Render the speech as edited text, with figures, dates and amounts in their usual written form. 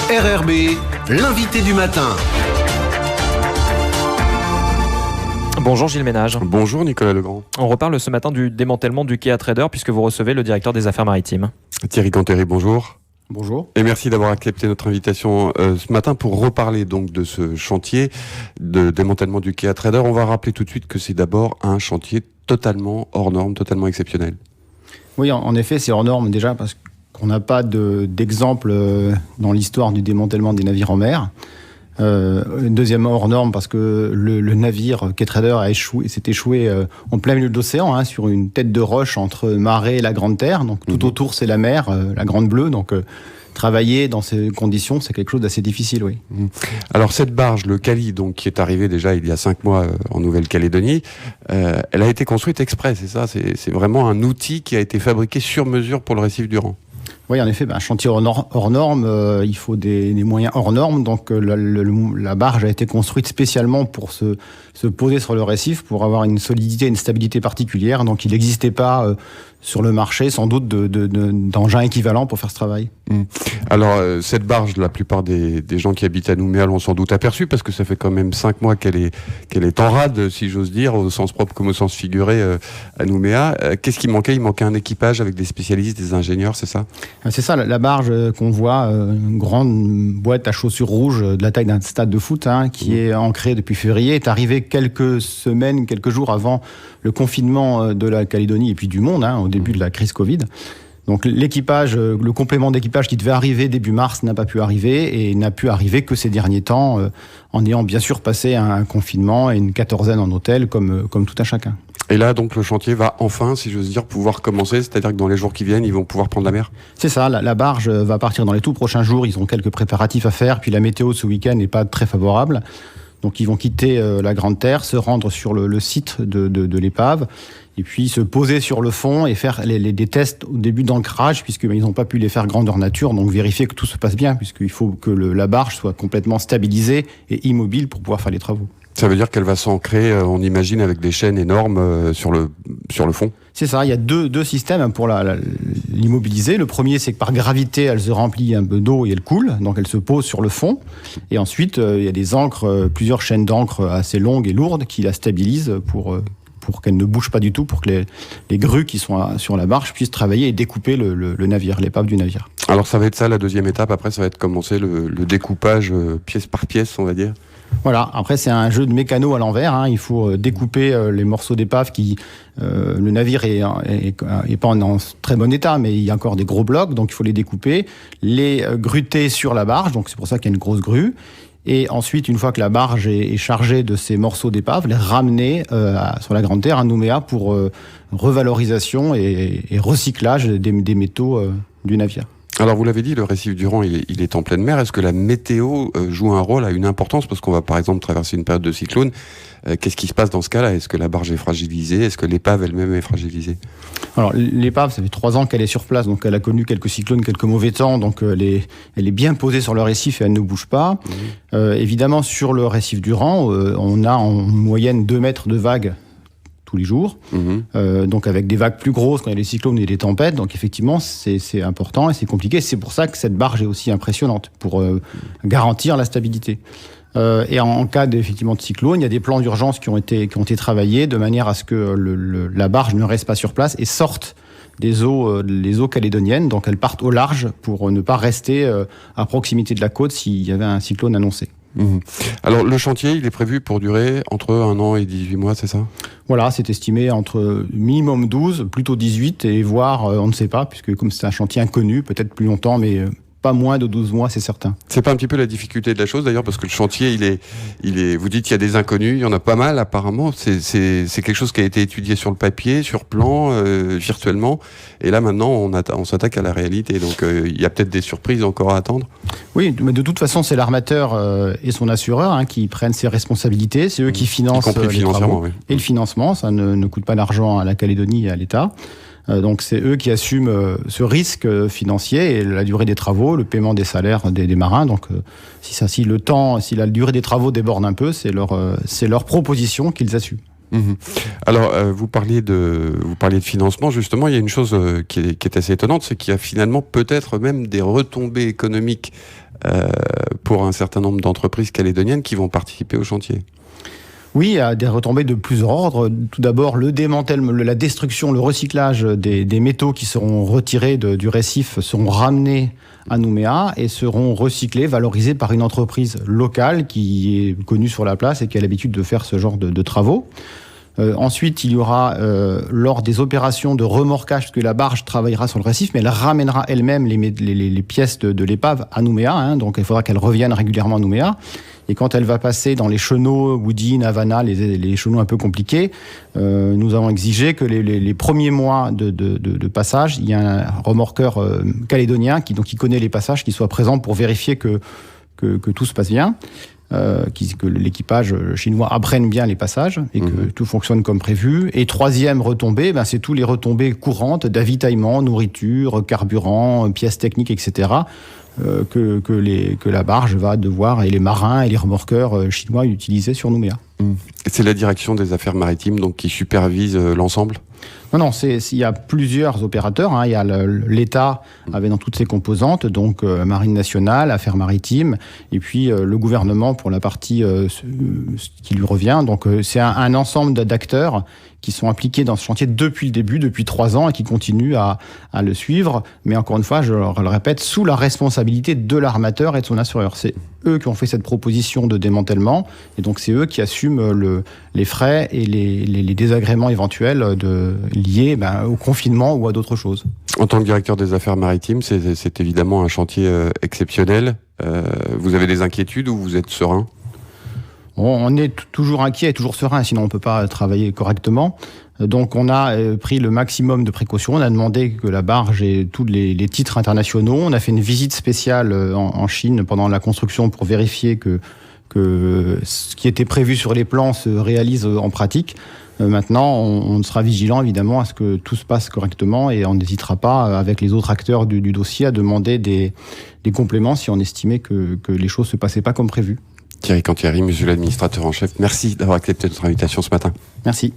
RRB, l'invité du matin. Bonjour Gilles Ménage. Bonjour Nicolas Legrand. On reparle ce matin du démantèlement du quai à Trader puisque vous recevez le directeur des affaires maritimes. Thierry Cantéry, bonjour. Bonjour. Et merci d'avoir accepté notre invitation ce matin pour reparler donc de ce chantier de démantèlement du quai à Trader. On va rappeler tout de suite que c'est d'abord un chantier totalement hors norme, totalement exceptionnel. Oui, en effet, c'est hors norme déjà parce qu'on n'a pas d'exemple dans l'histoire du démantèlement des navires en mer. Deuxièmement, hors norme parce que le navire Quai Trader s'est échoué en plein milieu de l'océan, sur une tête de roche entre Marais et la Grande Terre. Donc tout autour, c'est la mer, la Grande Bleue. Donc travailler dans ces conditions, c'est quelque chose d'assez difficile, oui. Alors cette barge, le Cali, donc qui est arrivé déjà il y a 5 mois en Nouvelle-Calédonie, elle a été construite exprès, c'est ça. C'est vraiment un outil qui a été fabriqué sur mesure pour le récif du Rang. Oui, en effet, un chantier hors norme, il faut des moyens hors normes. Donc la barge a été construite spécialement pour se poser sur le récif, pour avoir une solidité, une stabilité particulière. Donc il n'existait pas sur le marché, sans doute, d'engins équivalents pour faire ce travail. Alors cette barge, la plupart des gens qui habitent à Nouméa l'ont sans doute aperçu, parce que ça fait quand même 5 mois qu'elle est en rade, si j'ose dire, au sens propre comme au sens figuré à Nouméa. Qu'est-ce qui manquait ? Il manquait un équipage avec des spécialistes, des ingénieurs, c'est ça ? C'est ça, la barge qu'on voit, une grande boîte à chaussures rouges de la taille d'un stade de foot, qui est ancrée depuis février, est arrivée quelques jours avant le confinement de la Calédonie et puis du monde, au début de la crise Covid. Donc l'équipage, le complément d'équipage qui devait arriver début mars n'a pas pu arriver et n'a pu arriver que ces derniers temps, en ayant bien sûr passé un confinement et une quatorzaine en hôtel comme tout un chacun. Et là, donc, le chantier va enfin, si j'ose dire, pouvoir commencer, c'est-à-dire que dans les jours qui viennent, ils vont pouvoir prendre la mer ? C'est ça, la barge va partir dans les tout prochains jours, ils ont quelques préparatifs à faire, puis la météo ce week-end n'est pas très favorable. Donc ils vont quitter la Grande Terre, se rendre sur le site de l'épave, et puis se poser sur le fond et faire des tests au début d'ancrage, puisqu'ils n'ont pas pu les faire grandeur nature, donc vérifier que tout se passe bien, puisqu'il faut que la barge soit complètement stabilisée et immobile pour pouvoir faire les travaux. Ça veut dire qu'elle va s'ancrer, on imagine, avec des chaînes énormes sur le fond ? C'est ça, il y a deux systèmes pour l'immobiliser. Le premier, c'est que par gravité, elle se remplit un peu d'eau et elle coule, donc elle se pose sur le fond. Et ensuite, il y a des ancres, plusieurs chaînes d'encre assez longues et lourdes qui la stabilisent pour qu'elle ne bouge pas du tout, pour que les grues qui sont sur la barge puissent travailler et découper le navire, l'épave du navire. Alors ça va être ça la deuxième étape, après ça va être commencer le découpage pièce par pièce, on va dire. Voilà, après c'est un jeu de mécano à l'envers, il faut découper les morceaux d'épave le navire est pas en très bon état, mais il y a encore des gros blocs, donc il faut les découper, les gruter sur la barge, donc c'est pour ça qu'il y a une grosse grue, et ensuite, une fois que la barge est chargée de ces morceaux d'épave, les ramener sur la Grande Terre à Nouméa pour revalorisation et recyclage des métaux du navire. Alors vous l'avez dit, le récif du Rang, il est en pleine mer. Est-ce que la météo joue un rôle, a une importance ? Parce qu'on va par exemple traverser une période de cyclone. Qu'est-ce qui se passe dans ce cas-là ? Est-ce que la barge est fragilisée ? Est-ce que l'épave elle-même est fragilisée ? Alors l'épave, ça fait 3 ans qu'elle est sur place, donc elle a connu quelques cyclones, quelques mauvais temps, donc elle est bien posée sur le récif et elle ne bouge pas. Évidemment, sur le récif du Rang, on a en moyenne 2 mètres de vagues tous les jours, donc avec des vagues plus grosses quand il y a des cyclones et des tempêtes, donc effectivement c'est important et c'est compliqué, c'est pour ça que cette barge est aussi impressionnante, pour garantir la stabilité. Et en cas effectivement de cyclone, il y a des plans d'urgence qui ont été travaillés de manière à ce que la barge ne reste pas sur place et sorte les eaux calédoniennes, donc elles partent au large pour ne pas rester à proximité de la côte s'il y avait un cyclone annoncé. Alors le chantier, il est prévu pour durer entre 1 an et 18 mois, c'est ça ? Voilà, c'est estimé entre minimum 12, plutôt 18, et voire, on ne sait pas, puisque comme c'est un chantier inconnu, peut-être plus longtemps, mais pas moins de 12 mois, c'est certain. C'est pas un petit peu la difficulté de la chose d'ailleurs, parce que le chantier, il est, vous dites qu'il y a des inconnus, il y en a pas mal apparemment, c'est quelque chose qui a été étudié sur le papier, sur plan, virtuellement, et là maintenant on s'attaque à la réalité, donc il y a peut-être des surprises encore à attendre. Oui, mais de toute façon c'est l'armateur et son assureur qui prennent ses responsabilités, c'est eux qui financent les travaux, oui. Et le financement, ça ne coûte pas d'argent à la Calédonie et à l'État. Donc c'est eux qui assument ce risque financier et la durée des travaux, le paiement des salaires des marins. Donc si la durée des travaux déborde un peu, c'est leur proposition qu'ils assument. Mmh. Alors, vous parliez de financement, justement. Il y a une chose qui est assez étonnante, c'est qu'il y a finalement peut-être même des retombées économiques pour un certain nombre d'entreprises calédoniennes qui vont participer au chantier. Oui, il y a des retombées de plusieurs ordres. Tout d'abord, le démantèlement, la destruction, le recyclage des métaux qui seront retirés du récif seront ramenés à Nouméa et seront recyclés, valorisés par une entreprise locale qui est connue sur la place et qui a l'habitude de faire ce genre de travaux. Ensuite, il y aura, lors des opérations de remorquage, parce que la barge travaillera sur le récif, mais elle ramènera elle-même les pièces de l'épave à Nouméa, donc il faudra qu'elle revienne régulièrement à Nouméa. Et quand elle va passer dans les chenaux, Woodin, Havana, les chenaux un peu compliqués, nous avons exigé que les premiers mois de passage, il y a un remorqueur calédonien qui connaît les passages, qui soit présent pour vérifier que tout se passe bien. Que l'équipage chinois apprenne bien les passages et que tout fonctionne comme prévu. Et troisième retombée, c'est tous les retombées courantes d'avitaillement, nourriture, carburant, pièces techniques, etc. Que la barge va devoir, et les marins et les remorqueurs chinois utiliser sur Nouméa. C'est la direction des affaires maritimes donc qui supervise l'ensemble ? Non, il y a plusieurs opérateurs. Il y a l'État avec dans toutes ses composantes, donc Marine nationale, affaires maritimes, et puis le gouvernement pour la partie qui lui revient. Donc c'est un ensemble d'acteurs qui sont impliqués dans ce chantier depuis le début, depuis 3 ans, et qui continuent à le suivre. Mais encore une fois, je le répète, sous la responsabilité de l'armateur et de son assureur. C'est eux qui ont fait cette proposition de démantèlement, et donc c'est eux qui assument les frais et les désagréments éventuels liés au confinement ou à d'autres choses. En tant que directeur des affaires maritimes, c'est évidemment un chantier exceptionnel. Vous avez des inquiétudes ou vous êtes serein ? On est toujours inquiet et toujours serein, sinon on ne peut pas travailler correctement. Donc on a pris le maximum de précautions. On a demandé que la barge ait tous les titres internationaux. On a fait une visite spéciale en Chine pendant la construction pour vérifier que ce qui était prévu sur les plans se réalise en pratique. Maintenant, on sera vigilant évidemment à ce que tout se passe correctement et on n'hésitera pas avec les autres acteurs du dossier à demander des compléments si on estimait que les choses ne se passaient pas comme prévu. Thierry Cantieri, monsieur l'administrateur en chef, merci d'avoir accepté notre invitation ce matin. Merci.